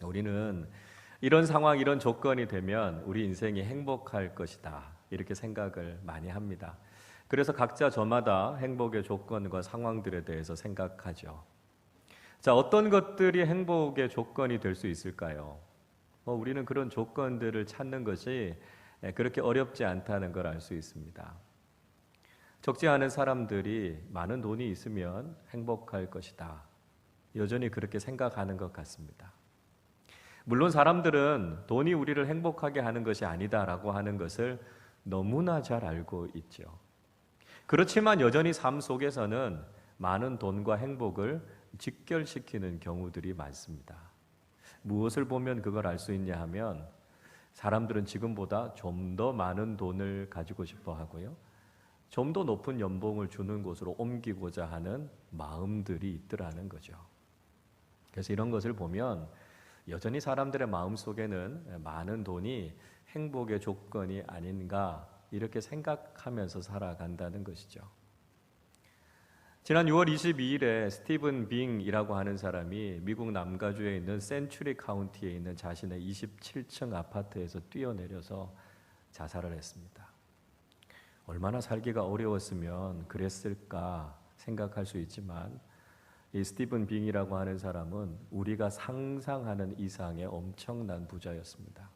우리는 이런 상황, 이런 조건이 되면 우리 인생이 행복할 것이다, 이렇게 생각을 많이 합니다. 그래서 각자 저마다 행복의 조건과 상황들에 대해서 생각하죠. 자, 어떤 것들이 행복의 조건이 될 수 있을까요? 우리는 그런 조건들을 찾는 것이 그렇게 어렵지 않다는 걸 알 수 있습니다. 적지 않은 사람들이 많은 돈이 있으면 행복할 것이다, 여전히 그렇게 생각하는 것 같습니다. 물론 사람들은 돈이 우리를 행복하게 하는 것이 아니다라고 하는 것을 너무나 잘 알고 있죠. 그렇지만 여전히 삶 속에서는 많은 돈과 행복을 직결시키는 경우들이 많습니다. 무엇을 보면 그걸 알 수 있냐 하면, 사람들은 지금보다 좀 더 많은 돈을 가지고 싶어 하고요, 좀 더 높은 연봉을 주는 곳으로 옮기고자 하는 마음들이 있더라는 거죠. 그래서 이런 것을 보면 여전히 사람들의 마음속에는 많은 돈이 행복의 조건이 아닌가, 이렇게 생각하면서 살아간다는 것이죠. 지난 6월 22일에 스티븐 빙이라고 하는 사람이 미국 남가주에 있는 센츄리 카운티에 있는 자신의 27층 아파트에서 뛰어내려서 자살을 했습니다. 얼마나 살기가 어려웠으면 그랬을까 생각할 수 있지만, 이 스티븐 빙이라고 하는 사람은 우리가 상상하는 이상의 엄청난 부자였습니다.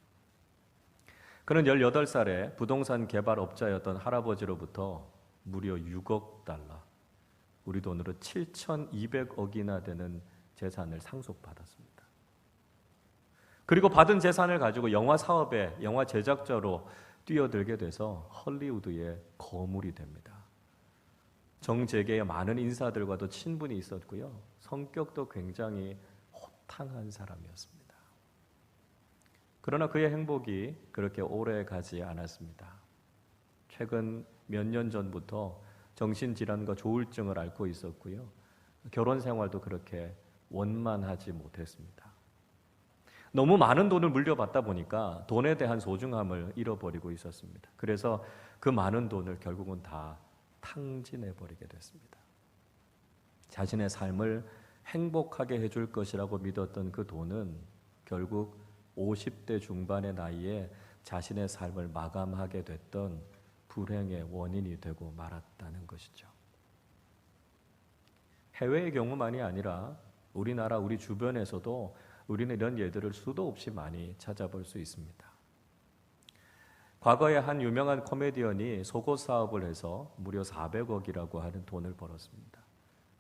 그는 18살에 부동산 개발업자였던 할아버지로부터 무려 6억 달러, 우리 돈으로 7,200억이나 되는 재산을 상속받았습니다. 그리고 받은 재산을 가지고 영화 사업에 영화 제작자로 뛰어들게 돼서 헐리우드의 거물이 됩니다. 정재계의 많은 인사들과도 친분이 있었고요, 성격도 굉장히 호탕한 사람이었습니다. 그러나 그의 행복이 그렇게 오래 가지 않았습니다. 최근 몇 년 전부터 정신질환과 조울증을 앓고 있었고요, 결혼 생활도 그렇게 원만하지 못했습니다. 너무 많은 돈을 물려받다 보니까 돈에 대한 소중함을 잃어버리고 있었습니다. 그래서 그 많은 돈을 결국은 다 탕진해버리게 됐습니다. 자신의 삶을 행복하게 해줄 것이라고 믿었던 그 돈은 결국 50대 중반의 나이에 자신의 삶을 마감하게 됐던 불행의 원인이 되고 말았다는 것이죠. 해외의 경우만이 아니라 우리나라, 우리 주변에서도 우리는 이런 예들을 수도 없이 많이 찾아볼 수 있습니다. 과거에 한 유명한 코미디언이 속옷 사업을 해서 무려 400억이라고 하는 돈을 벌었습니다.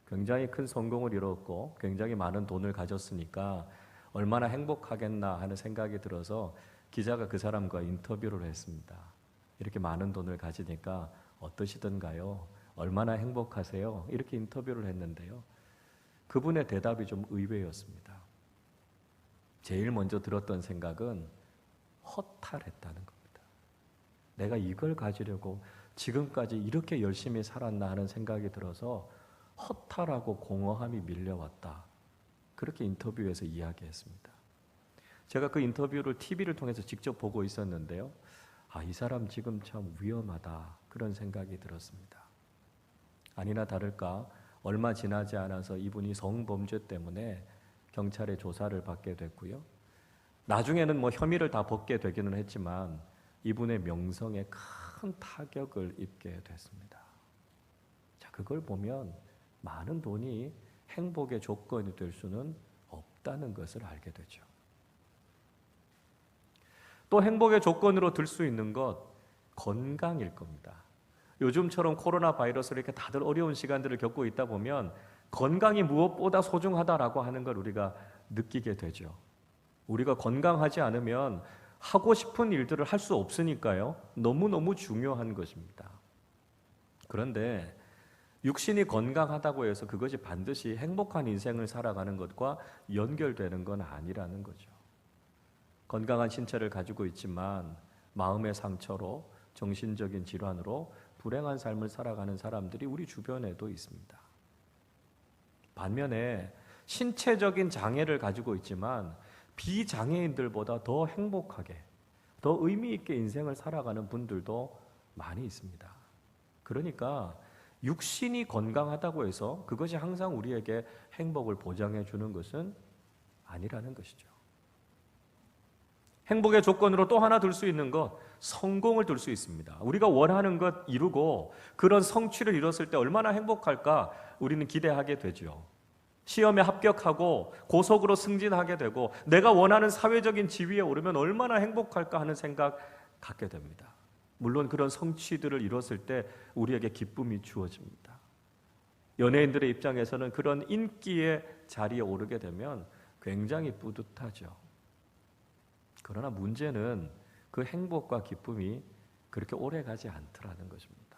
굉장히 큰 성공을 이뤘고 굉장히 많은 돈을 가졌으니까 얼마나 행복하겠나 하는 생각이 들어서 기자가 그 사람과 인터뷰를 했습니다. 이렇게 많은 돈을 가지니까 어떠시던가요? 얼마나 행복하세요? 이렇게 인터뷰를 했는데요, 그분의 대답이 좀 의외였습니다. 제일 먼저 들었던 생각은 허탈했다는 겁니다. 내가 이걸 가지려고 지금까지 이렇게 열심히 살았나 하는 생각이 들어서 허탈하고 공허함이 밀려왔다, 그렇게 인터뷰에서 이야기했습니다. 제가 그 인터뷰를 TV를 통해서 직접 보고 있었는데요, 이 사람 지금 참 위험하다, 그런 생각이 들었습니다. 아니나 다를까 얼마 지나지 않아서 이분이 성범죄 때문에 경찰의 조사를 받게 됐고요, 나중에는 혐의를 다 벗게 되기는 했지만 이분의 명성에 큰 타격을 입게 됐습니다. 자, 그걸 보면 많은 돈이 행복의 조건이 될 수는 없다는 것을 알게 되죠. 또 행복의 조건으로 들 수 있는 것, 건강일 겁니다. 요즘처럼 코로나 바이러스로 이렇게 다들 어려운 시간들을 겪고 있다 보면 건강이 무엇보다 소중하다라고 하는 걸 우리가 느끼게 되죠. 우리가 건강하지 않으면 하고 싶은 일들을 할 수 없으니까요, 너무너무 중요한 것입니다. 그런데 육신이 건강하다고 해서 그것이 반드시 행복한 인생을 살아가는 것과 연결되는 건 아니라는 거죠. 건강한 신체를 가지고 있지만 마음의 상처로, 정신적인 질환으로 불행한 삶을 살아가는 사람들이 우리 주변에도 있습니다. 반면에 신체적인 장애를 가지고 있지만 비장애인들보다 더 행복하게, 더 의미 있게 인생을 살아가는 분들도 많이 있습니다. 그러니까 육신이 건강하다고 해서 그것이 항상 우리에게 행복을 보장해 주는 것은 아니라는 것이죠. 행복의 조건으로 또 하나 둘 수 있는 것, 성공을 둘 수 있습니다. 우리가 원하는 것 이루고 그런 성취를 이뤘을 때 얼마나 행복할까 우리는 기대하게 되죠. 시험에 합격하고 고속으로 승진하게 되고 내가 원하는 사회적인 지위에 오르면 얼마나 행복할까 하는 생각 갖게 됩니다. 물론 그런 성취들을 이뤘을 때 우리에게 기쁨이 주어집니다. 연예인들의 입장에서는 그런 인기의 자리에 오르게 되면 굉장히 뿌듯하죠. 그러나 문제는 그 행복과 기쁨이 그렇게 오래 가지 않더라는 것입니다.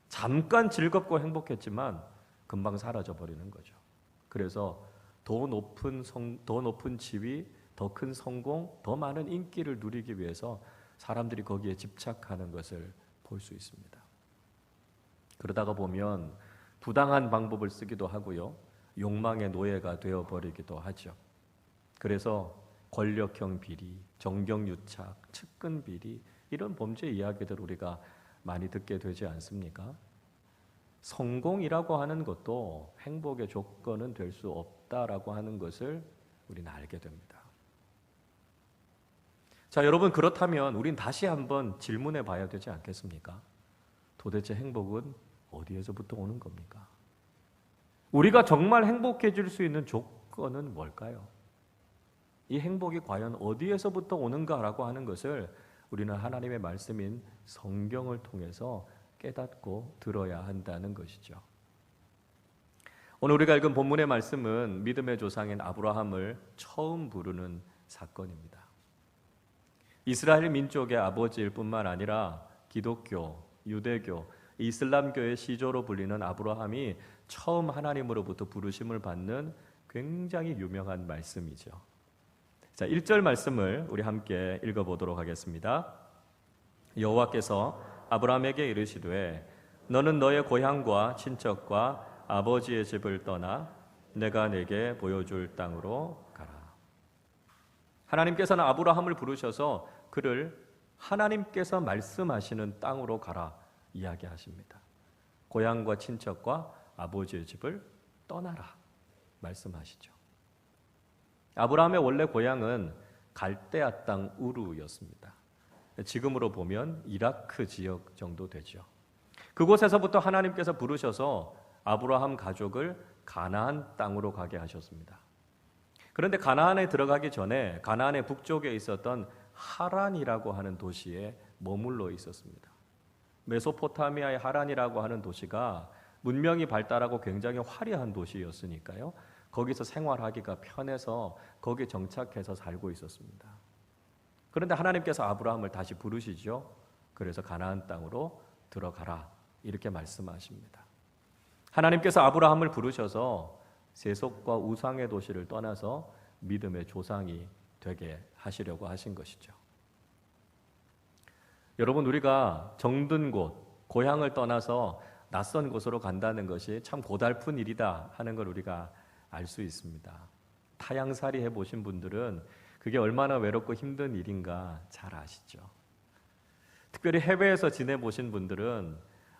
잠깐 즐겁고 행복했지만 금방 사라져 버리는 거죠. 그래서 더 높은 지위, 더 큰 성공, 더 많은 인기를 누리기 위해서 사람들이 거기에 집착하는 것을 볼 수 있습니다. 그러다가 보면 부당한 방법을 쓰기도 하고요. 욕망의 노예가 되어버리기도 하죠. 그래서 권력형 비리, 정경유착, 측근 비리 이런 범죄 이야기들 우리가 많이 듣게 되지 않습니까? 성공이라고 하는 것도 행복의 조건은 될 수 없다라고 하는 것을 우리는 알게 됩니다. 자, 여러분 그렇다면 우린 다시 한번 질문해 봐야 되지 않겠습니까? 도대체 행복은 어디에서부터 오는 겁니까? 우리가 정말 행복해질 수 있는 조건은 뭘까요? 이 행복이 과연 어디에서부터 오는가라고 하는 것을 우리는 하나님의 말씀인 성경을 통해서 깨닫고 들어야 한다는 것이죠. 오늘 우리가 읽은 본문의 말씀은 믿음의 조상인 아브라함을 처음 부르는 사건입니다. 이스라엘 민족의 아버지일 뿐만 아니라 기독교, 유대교, 이슬람교의 시조로 불리는 아브라함이 처음 하나님으로부터 부르심을 받는 굉장히 유명한 말씀이죠. 자, 1절 말씀을 우리 함께 읽어보도록 하겠습니다. 여호와께서 아브라함에게 이르시되 너는 너의 고향과 친척과 아버지의 집을 떠나 내가 내게 보여줄 땅으로 가라. 하나님께서는 아브라함을 부르셔서 그를 하나님께서 말씀하시는 땅으로 가라 이야기하십니다. 고향과 친척과 아버지의 집을 떠나라 말씀하시죠. 아브라함의 원래 고향은 갈대아 땅 우르였습니다. 지금으로 보면 이라크 지역 정도 되죠. 그곳에서부터 하나님께서 부르셔서 아브라함 가족을 가나안 땅으로 가게 하셨습니다. 그런데 가나안에 들어가기 전에 가나안의 북쪽에 있었던 하란이라고 하는 도시에 머물러 있었습니다. 메소포타미아의 하란이라고 하는 도시가 문명이 발달하고 굉장히 화려한 도시였으니까요. 거기서 생활하기가 편해서 거기에 정착해서 살고 있었습니다. 그런데 하나님께서 아브라함을 다시 부르시죠. 그래서 가나안 땅으로 들어가라 이렇게 말씀하십니다. 하나님께서 아브라함을 부르셔서 세속과 우상의 도시를 떠나서 믿음의 조상이 되게 하시려고 하신 것이죠. 여러분 우리가 정든 곳, 고향을 떠나서 낯선 곳으로 간다는 것이 참 고달픈 일이다 하는 걸 우리가 알 수 있습니다. 타향살이 해보신 분들은 그게 얼마나 외롭고 힘든 일인가 잘 아시죠. 특별히 해외에서 지내보신 분들은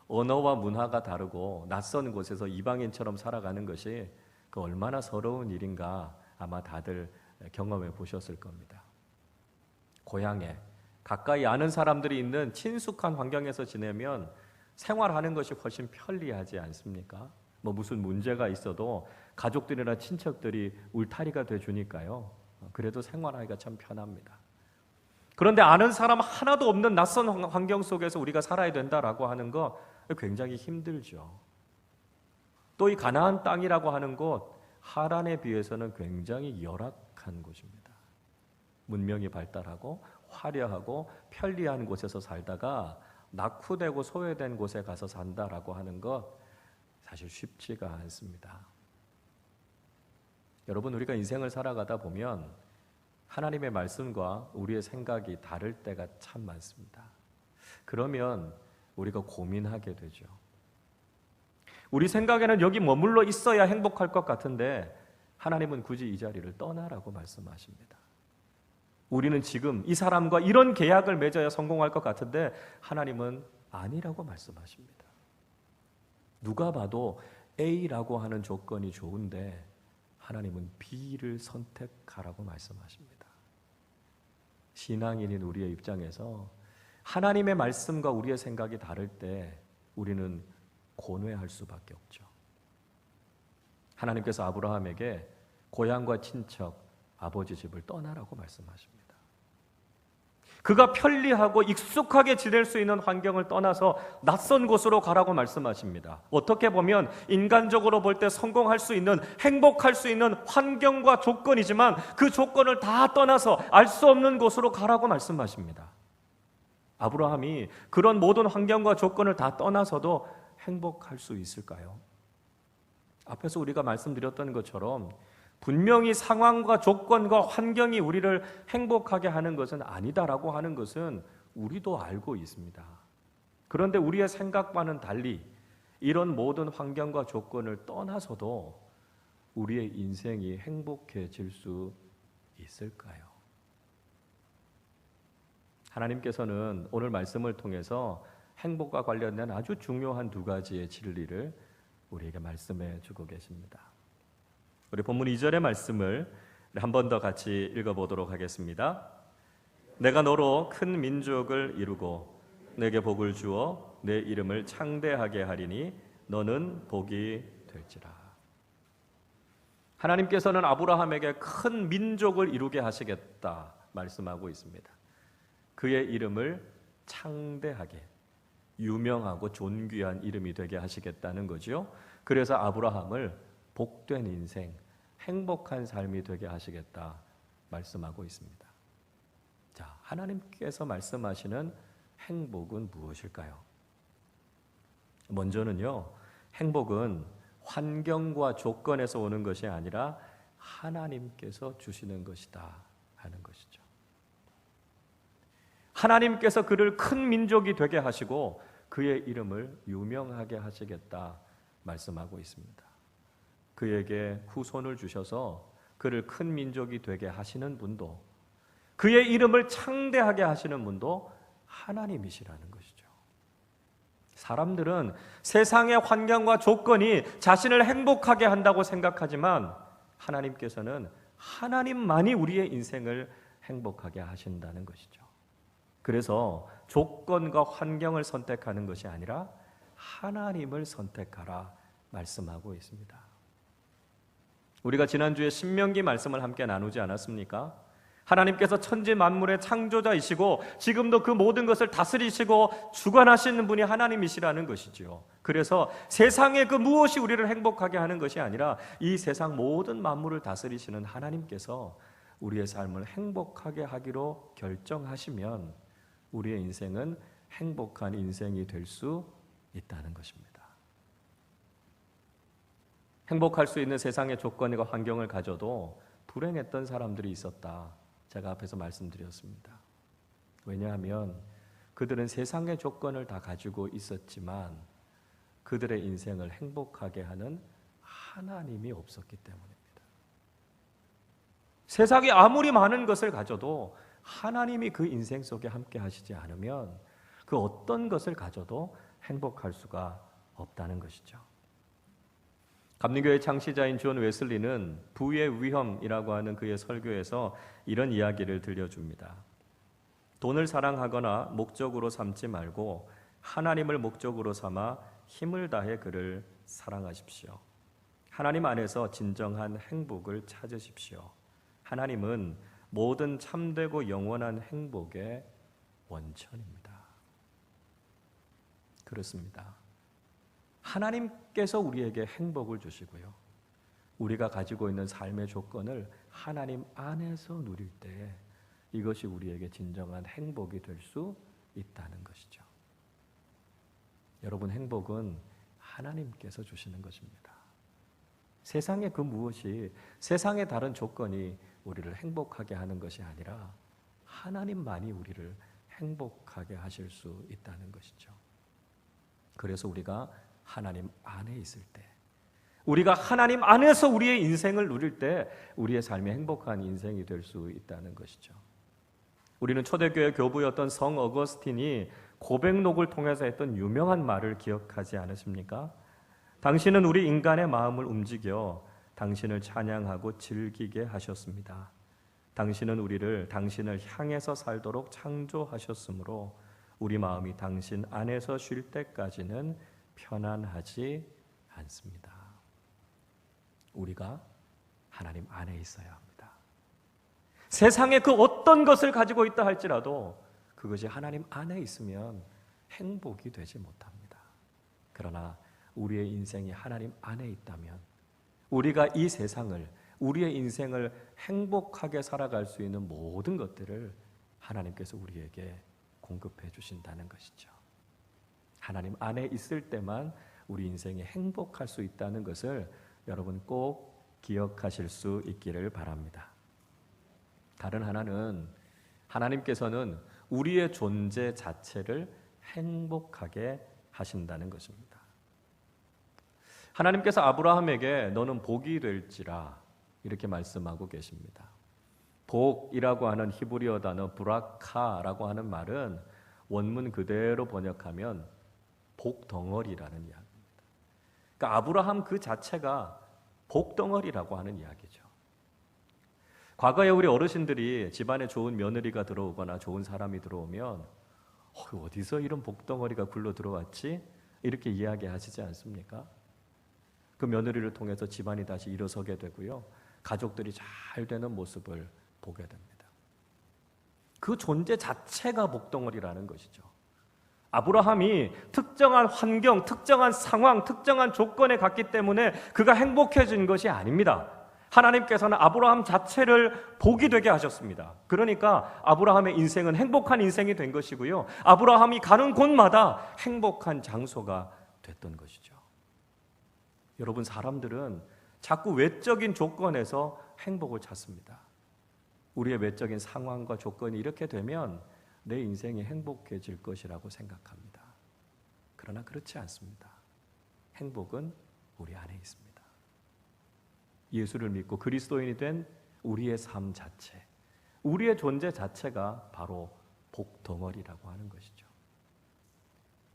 언어와 문화가 다르고 낯선 곳에서 이방인처럼 살아가는 것이 그 얼마나 서러운 일인가 아마 다들 경험해 보셨을 겁니다. 고향에 가까이 아는 사람들이 있는 친숙한 환경에서 지내면 생활하는 것이 훨씬 편리하지 않습니까? 뭐 무슨 문제가 있어도 가족들이나 친척들이 울타리가 돼주니까요. 그래도 생활하기가 참 편합니다. 그런데 아는 사람 하나도 없는 낯선 환경 속에서 우리가 살아야 된다라고 하는 거 굉장히 힘들죠. 또 이 가나안 땅이라고 하는 곳 하란에 비해서는 굉장히 열악한 곳입니다. 문명이 발달하고 화려하고 편리한 곳에서 살다가 낙후되고 소외된 곳에 가서 산다라고 하는 것 사실 쉽지가 않습니다. 여러분 우리가 인생을 살아가다 보면 하나님의 말씀과 우리의 생각이 다를 때가 참 많습니다. 그러면 우리가 고민하게 되죠. 우리 생각에는 여기 머물러 있어야 행복할 것 같은데 하나님은 굳이 이 자리를 떠나라고 말씀하십니다. 우리는 지금 이 사람과 이런 계약을 맺어야 성공할 것 같은데 하나님은 아니라고 말씀하십니다. 누가 봐도 A라고 하는 조건이 좋은데 하나님은 B를 선택하라고 말씀하십니다. 신앙인인 우리의 입장에서 하나님의 말씀과 우리의 생각이 다를 때 우리는 고뇌할 수밖에 없죠. 하나님께서 아브라함에게 고향과 친척, 아버지 집을 떠나라고 말씀하십니다. 그가 편리하고 익숙하게 지낼 수 있는 환경을 떠나서 낯선 곳으로 가라고 말씀하십니다. 어떻게 보면 인간적으로 볼 때 성공할 수 있는, 행복할 수 있는 환경과 조건이지만 그 조건을 다 떠나서 알 수 없는 곳으로 가라고 말씀하십니다. 아브라함이 그런 모든 환경과 조건을 다 떠나서도 행복할 수 있을까요? 앞에서 우리가 말씀드렸던 것처럼 분명히 상황과 조건과 환경이 우리를 행복하게 하는 것은 아니다라고 하는 것은 우리도 알고 있습니다. 그런데 우리의 생각과는 달리 이런 모든 환경과 조건을 떠나서도 우리의 인생이 행복해질 수 있을까요? 하나님께서는 오늘 말씀을 통해서 행복과 관련된 아주 중요한 두 가지의 진리를 우리에게 말씀해 주고 계십니다. 우리 본문 2절의 말씀을 한 번 더 같이 읽어보도록 하겠습니다. 내가 너로 큰 민족을 이루고 내게 복을 주어 내 이름을 창대하게 하리니 너는 복이 될지라. 하나님께서는 아브라함에게 큰 민족을 이루게 하시겠다 말씀하고 있습니다. 그의 이름을 창대하게, 유명하고 존귀한 이름이 되게 하시겠다는 거죠. 그래서 아브라함을 복된 인생, 행복한 삶이 되게 하시겠다 말씀하고 있습니다. 자, 하나님께서 말씀하시는 행복은 무엇일까요? 먼저는요, 행복은 환경과 조건에서 오는 것이 아니라 하나님께서 주시는 것이다 하는 것이죠. 하나님께서 그를 큰 민족이 되게 하시고 그의 이름을 유명하게 하시겠다 말씀하고 있습니다. 그에게 후손을 주셔서 그를 큰 민족이 되게 하시는 분도, 그의 이름을 창대하게 하시는 분도 하나님이시라는 것이죠. 사람들은 세상의 환경과 조건이 자신을 행복하게 한다고 생각하지만 하나님께서는 하나님만이 우리의 인생을 행복하게 하신다는 것이죠. 그래서 조건과 환경을 선택하는 것이 아니라 하나님을 선택하라 말씀하고 있습니다. 우리가 지난주에 신명기 말씀을 함께 나누지 않았습니까? 하나님께서 천지 만물의 창조자이시고 지금도 그 모든 것을 다스리시고 주관하시는 분이 하나님이시라는 것이지요. 그래서 세상의 그 무엇이 우리를 행복하게 하는 것이 아니라 이 세상 모든 만물을 다스리시는 하나님께서 우리의 삶을 행복하게 하기로 결정하시면 우리의 인생은 행복한 인생이 될 수 있다는 것입니다. 행복할 수 있는 세상의 조건과 환경을 가져도 불행했던 사람들이 있었다. 제가 앞에서 말씀드렸습니다. 왜냐하면 그들은 세상의 조건을 다 가지고 있었지만 그들의 인생을 행복하게 하는 하나님이 없었기 때문입니다. 세상에 아무리 많은 것을 가져도 하나님이 그 인생 속에 함께 하시지 않으면 그 어떤 것을 가져도 행복할 수가 없다는 것이죠. 감리교의 창시자인 존 웨슬리는 부의 위험이라고 하는 그의 설교에서 이런 이야기를 들려줍니다. 돈을 사랑하거나 목적으로 삼지 말고 하나님을 목적으로 삼아 힘을 다해 그를 사랑하십시오. 하나님 안에서 진정한 행복을 찾으십시오. 하나님은 모든 참되고 영원한 행복의 원천입니다. 그렇습니다. 하나님께서 우리에게 행복을 주시고요. 우리가 가지고 있는 삶의 조건을 하나님 안에서 누릴 때 이것이 우리에게 진정한 행복이 될 수 있다는 것이죠. 여러분, 행복은 하나님께서 주시는 것입니다. 세상의 그 무엇이, 세상의 다른 조건이 우리를 행복하게 하는 것이 아니라 하나님만이 우리를 행복하게 하실 수 있다는 것이죠. 그래서 우리가 하나님 안에 있을 때, 우리가 하나님 안에서 우리의 인생을 누릴 때 우리의 삶이 행복한 인생이 될 수 있다는 것이죠. 우리는 초대교회 교부였던 성 어거스틴이 고백록을 통해서 했던 유명한 말을 기억하지 않으십니까? 당신은 우리 인간의 마음을 움직여 당신을 찬양하고 즐기게 하셨습니다. 당신은 우리를 당신을 향해서 살도록 창조하셨으므로 우리 마음이 당신 안에서 쉴 때까지는 편안하지 않습니다. 우리가 하나님 안에 있어야 합니다. 세상에 그 어떤 것을 가지고 있다 할지라도 그것이 하나님 안에 있으면 행복이 되지 못합니다. 그러나 우리의 인생이 하나님 안에 있다면 우리가 이 세상을, 우리의 인생을 행복하게 살아갈 수 있는 모든 것들을 하나님께서 우리에게 공급해 주신다는 것이죠. 하나님 안에 있을 때만 우리 인생이 행복할 수 있다는 것을 여러분 꼭 기억하실 수 있기를 바랍니다. 다른 하나는 하나님께서는 우리의 존재 자체를 행복하게 하신다는 것입니다. 하나님께서 아브라함에게 너는 복이 될지라 이렇게 말씀하고 계십니다. 복이라고 하는 히브리어 단어 브라카라고 하는 말은 원문 그대로 번역하면 복덩어리라는 이야기입니다. 그러니까 아브라함 그 자체가 복덩어리라고 하는 이야기죠. 과거에 우리 어르신들이 집안에 좋은 며느리가 들어오거나 좋은 사람이 들어오면 어디서 이런 복덩어리가 굴러 들어왔지? 이렇게 이야기하시지 않습니까? 그 며느리를 통해서 집안이 다시 일어서게 되고요. 가족들이 잘 되는 모습을 보게 됩니다. 그 존재 자체가 복덩어리라는 것이죠. 아브라함이 특정한 환경, 특정한 상황, 특정한 조건에 갔기 때문에 그가 행복해진 것이 아닙니다. 하나님께서는 아브라함 자체를 복이 되게 하셨습니다. 그러니까 아브라함의 인생은 행복한 인생이 된 것이고요. 아브라함이 가는 곳마다 행복한 장소가 됐던 것이죠. 여러분, 사람들은 자꾸 외적인 조건에서 행복을 찾습니다. 우리의 외적인 상황과 조건이 이렇게 되면 내 인생이 행복해질 것이라고 생각합니다. 그러나 그렇지 않습니다. 행복은 우리 안에 있습니다. 예수를 믿고 그리스도인이 된 우리의 삶 자체, 우리의 존재 자체가 바로 복덩어리라고 하는 것이죠.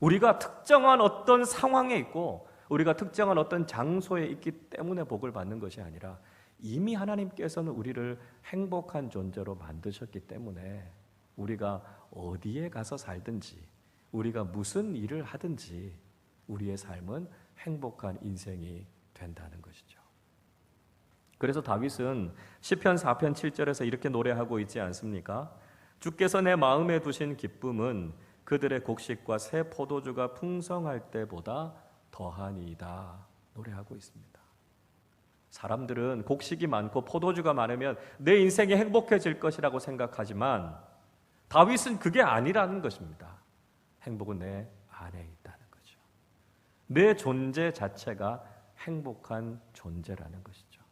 우리가 특정한 어떤 상황에 있고 우리가 특정한 어떤 장소에 있기 때문에 복을 받는 것이 아니라 이미 하나님께서는 우리를 행복한 존재로 만드셨기 때문에 우리가 어디에 가서 살든지 우리가 무슨 일을 하든지 우리의 삶은 행복한 인생이 된다는 것이죠. 그래서 다윗은 시편 4편 7절에서 이렇게 노래하고 있지 않습니까? 주께서 내 마음에 두신 기쁨은 그들의 곡식과 새 포도주가 풍성할 때보다 더하니이다 노래하고 있습니다. 사람들은 곡식이 많고 포도주가 많으면 내 인생이 행복해질 것이라고 생각하지만 다윗은 그게 아니라는 것입니다. 행복은 내 안에 있다는 거죠. 내 존재 자체가 행복한 존재라는 것이죠.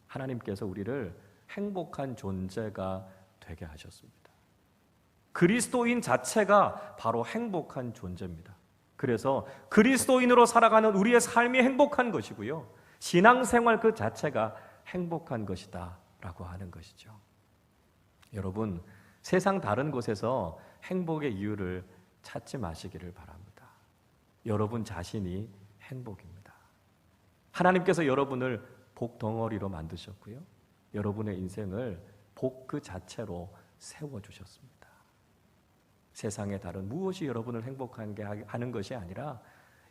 하나님께서 우리를 행복한 존재가 되게 하셨습니다. 그리스도인 자체가 바로 행복한 존재입니다. 그래서 그리스도인으로 살아가는 우리의 삶이 행복한 것이고요. 신앙생활 그 자체가 행복한 것이다 라고 하는 것이죠. 여러분, 세상 다른 곳에서 행복의 이유를 찾지 마시기를 바랍니다. 여러분 자신이 행복입니다. 하나님께서 여러분을 복덩어리로 만드셨고요. 여러분의 인생을 복 그 자체로 세워주셨습니다. 세상의 다른 무엇이 여러분을 행복하게 하는 것이 아니라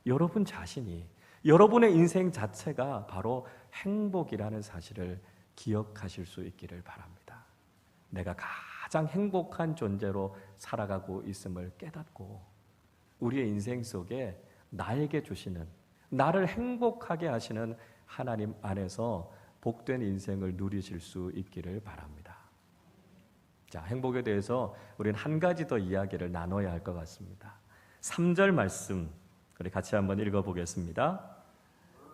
여러분 자신이, 여러분의 인생 자체가 바로 행복이라는 사실을 기억하실 수 있기를 바랍니다. 내가 가장 행복한 존재로 살아가고 있음을 깨닫고 우리의 인생 속에 나에게 주시는, 나를 행복하게 하시는 하나님 안에서 복된 인생을 누리실 수 있기를 바랍니다. 자, 행복에 대해서 우리는 한 가지 더 이야기를 나눠야 할 것 같습니다. 3절 말씀 우리 같이 한번 읽어보겠습니다.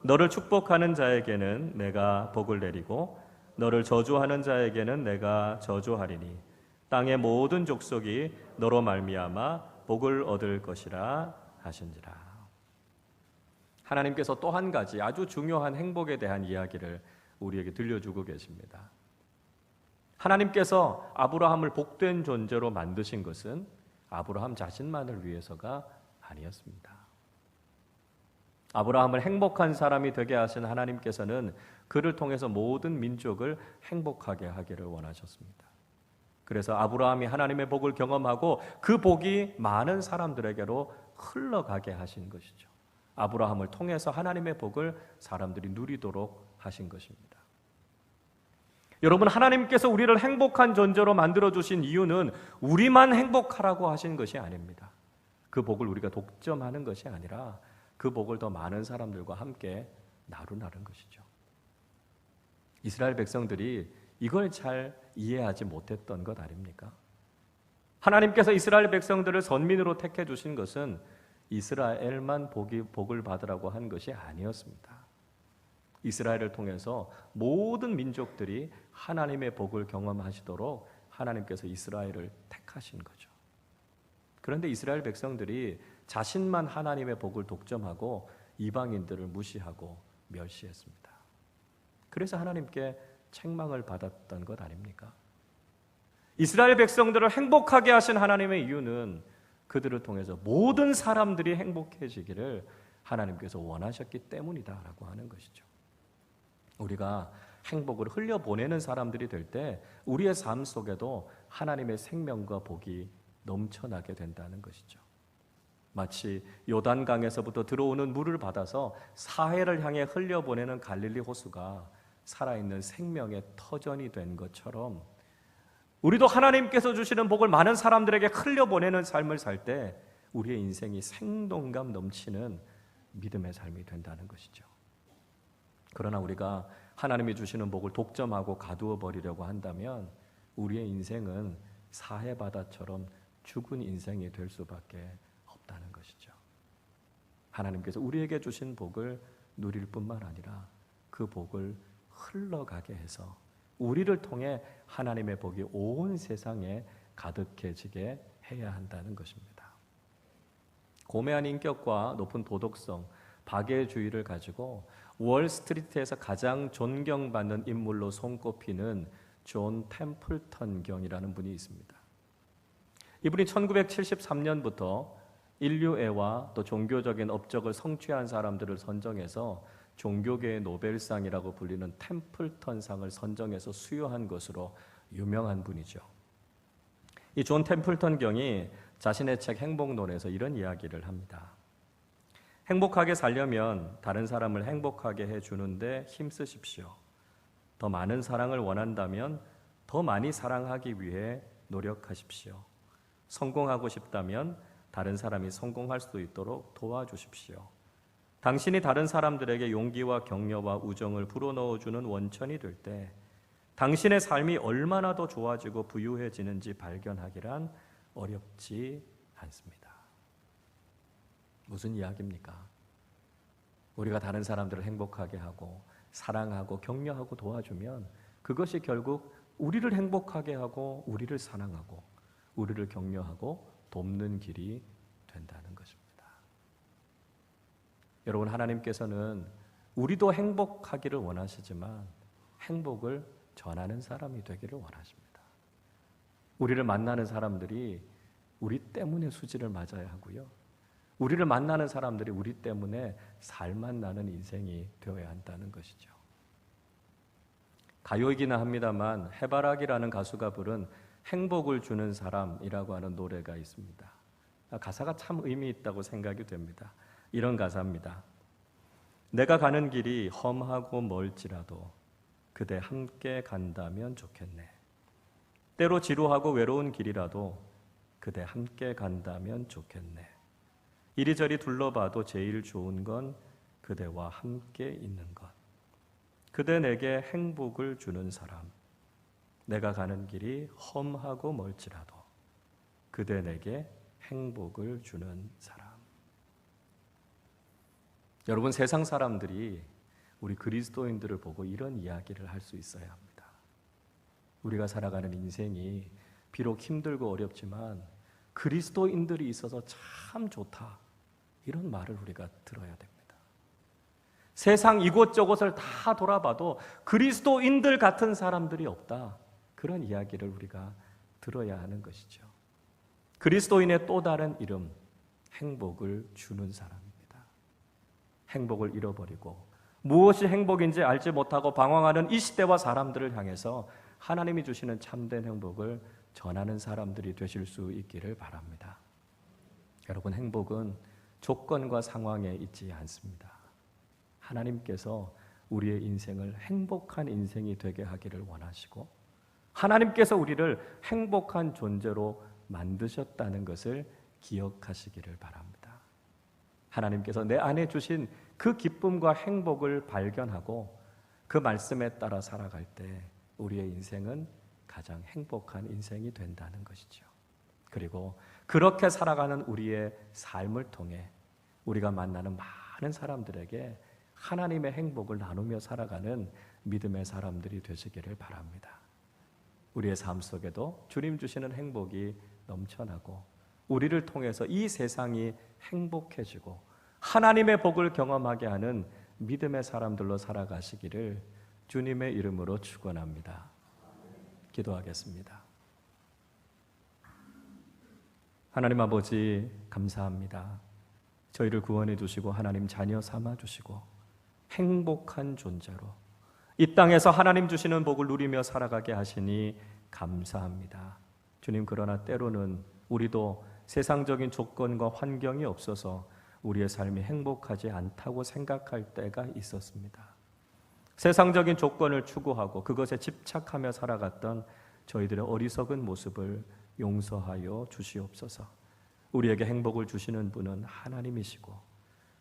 너를 축복하는 자에게는 내가 복을 내리고 너를 저주하는 자에게는 내가 저주하리니 땅의 모든 족속이 너로 말미암아 복을 얻을 것이라 하신지라. 하나님께서 또 한 가지 아주 중요한 행복에 대한 이야기를 우리에게 들려주고 계십니다. 하나님께서 아브라함을 복된 존재로 만드신 것은 아브라함 자신만을 위해서가 아니었습니다. 아브라함을 행복한 사람이 되게 하신 하나님께서는 그를 통해서 모든 민족을 행복하게 하기를 원하셨습니다. 그래서 아브라함이 하나님의 복을 경험하고 그 복이 많은 사람들에게로 흘러가게 하신 것이죠. 아브라함을 통해서 하나님의 복을 사람들이 누리도록 하신 것입니다. 여러분, 하나님께서 우리를 행복한 존재로 만들어주신 이유는 우리만 행복하라고 하신 것이 아닙니다. 그 복을 우리가 독점하는 것이 아니라 그 복을 더 많은 사람들과 함께 나누는 것이죠. 이스라엘 백성들이 이걸 잘 이해하지 못했던 것 아닙니까? 하나님께서 이스라엘 백성들을 선민으로 택해 주신 것은 이스라엘만 복을 받으라고 한 것이 아니었습니다. 이스라엘을 통해서 모든 민족들이 하나님의 복을 경험하시도록 하나님께서 이스라엘을 택하신 거죠. 그런데 이스라엘 백성들이 자신만 하나님의 복을 독점하고 이방인들을 무시하고 멸시했습니다. 그래서 하나님께 책망을 받았던 것 아닙니까? 이스라엘 백성들을 행복하게 하신 하나님의 이유는 그들을 통해서 모든 사람들이 행복해지기를 하나님께서 원하셨기 때문이다라고 하는 것이죠. 우리가 행복을 흘려보내는 사람들이 될 때 우리의 삶 속에도 하나님의 생명과 복이 넘쳐나게 된다는 것이죠. 마치 요단강에서부터 들어오는 물을 받아서 사해를 향해 흘려보내는 갈릴리 호수가 살아있는 생명의 터전이 된 것처럼 우리도 하나님께서 주시는 복을 많은 사람들에게 흘려보내는 삶을 살 때 우리의 인생이 생동감 넘치는 믿음의 삶이 된다는 것이죠. 그러나 우리가 하나님이 주시는 복을 독점하고 가두어 버리려고 한다면 우리의 인생은 사해바다처럼 죽은 인생이 될 수밖에 없다는 것이죠. 하나님께서 우리에게 주신 복을 누릴 뿐만 아니라 그 복을 흘러가게 해서 우리를 통해 하나님의 복이 온 세상에 가득해지게 해야 한다는 것입니다. 고매한 인격과 높은 도덕성, 박애주의를 가지고 월스트리트에서 가장 존경받는 인물로 손꼽히는 존 템플턴 경이라는 분이 있습니다. 이분이 1973년부터 인류애와 또 종교적인 업적을 성취한 사람들을 선정해서 종교계의 노벨상이라고 불리는 템플턴상을 선정해서 수여한 것으로 유명한 분이죠. 이 존 템플턴 경이 자신의 책 행복론에서 이런 이야기를 합니다. 행복하게 살려면 다른 사람을 행복하게 해주는데 힘쓰십시오. 더 많은 사랑을 원한다면 더 많이 사랑하기 위해 노력하십시오. 성공하고 싶다면 다른 사람이 성공할 수 있도록 도와주십시오. 당신이 다른 사람들에게 용기와 격려와 우정을 불어넣어주는 원천이 될 때 당신의 삶이 얼마나 더 좋아지고 부유해지는지 발견하기란 어렵지 않습니다. 무슨 이야기입니까? 우리가 다른 사람들을 행복하게 하고 사랑하고 격려하고 도와주면 그것이 결국 우리를 행복하게 하고 우리를 사랑하고 우리를 격려하고 돕는 길이 된다는 것입니다. 여러분, 하나님께서는 우리도 행복하기를 원하시지만 행복을 전하는 사람이 되기를 원하십니다. 우리를 만나는 사람들이 우리 때문에 수지를 맞아야 하고요. 우리를 만나는 사람들이 우리 때문에 살만 나는 인생이 되어야 한다는 것이죠. 가요이기는 합니다만 해바라기라는 가수가 부른 행복을 주는 사람이라고 하는 노래가 있습니다. 가사가 참 의미 있다고 생각이 됩니다. 이런 가사입니다. 내가 가는 길이 험하고 멀지라도 그대 함께 간다면 좋겠네. 때로 지루하고 외로운 길이라도 그대 함께 간다면 좋겠네. 이리저리 둘러봐도 제일 좋은 건 그대와 함께 있는 것. 그대 내게 행복을 주는 사람. 내가 가는 길이 험하고 멀지라도 그대 내게 행복을 주는 사람. 여러분, 세상 사람들이 우리 그리스도인들을 보고 이런 이야기를 할 수 있어야 합니다. 우리가 살아가는 인생이 비록 힘들고 어렵지만 그리스도인들이 있어서 참 좋다. 이런 말을 우리가 들어야 됩니다. 세상 이곳저곳을 다 돌아봐도 그리스도인들 같은 사람들이 없다. 그런 이야기를 우리가 들어야 하는 것이죠. 그리스도인의 또 다른 이름, 행복을 주는 사람입니다. 행복을 잃어버리고 무엇이 행복인지 알지 못하고 방황하는 이 시대와 사람들을 향해서 하나님이 주시는 참된 행복을 전하는 사람들이 되실 수 있기를 바랍니다. 여러분, 행복은 조건과 상황에 있지 않습니다. 하나님께서 우리의 인생을 행복한 인생이 되게 하기를 원하시고 하나님께서 우리를 행복한 존재로 만드셨다는 것을 기억하시기를 바랍니다. 하나님께서 내 안에 주신 그 기쁨과 행복을 발견하고 그 말씀에 따라 살아갈 때 우리의 인생은 가장 행복한 인생이 된다는 것이죠. 그리고 그렇게 살아가는 우리의 삶을 통해 우리가 만나는 많은 사람들에게 하나님의 행복을 나누며 살아가는 믿음의 사람들이 되시기를 바랍니다. 우리의 삶 속에도 주님 주시는 행복이 넘쳐나고 우리를 통해서 이 세상이 행복해지고 하나님의 복을 경험하게 하는 믿음의 사람들로 살아가시기를 주님의 이름으로 축원합니다. 기도하겠습니다. 하나님 아버지, 감사합니다. 저희를 구원해 주시고 하나님 자녀 삼아 주시고 행복한 존재로 이 땅에서 하나님 주시는 복을 누리며 살아가게 하시니 감사합니다. 주님, 그러나 때로는 우리도 세상적인 조건과 환경이 없어서 우리의 삶이 행복하지 않다고 생각할 때가 있었습니다. 세상적인 조건을 추구하고 그것에 집착하며 살아갔던 저희들의 어리석은 모습을 용서하여 주시옵소서. 우리에게 행복을 주시는 분은 하나님이시고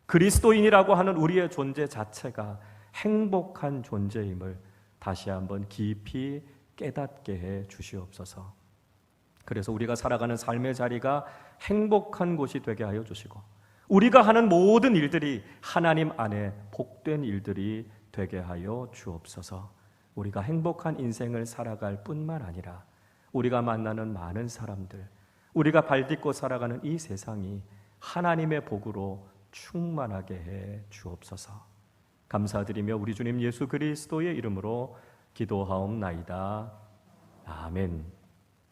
그리스도인이라고 하는 우리의 존재 자체가 행복한 존재임을 다시 한번 깊이 깨닫게 해 주시옵소서. 그래서 우리가 살아가는 삶의 자리가 행복한 곳이 되게 하여 주시고 우리가 하는 모든 일들이 하나님 안에 복된 일들이 되게 하여 주옵소서. 우리가 행복한 인생을 살아갈 뿐만 아니라 우리가 만나는 많은 사람들, 우리가 발딛고 살아가는 이 세상이 하나님의 복으로 충만하게 해 주옵소서. 감사드리며 우리 주님 예수 그리스도의 이름으로 기도하옵나이다. 아멘.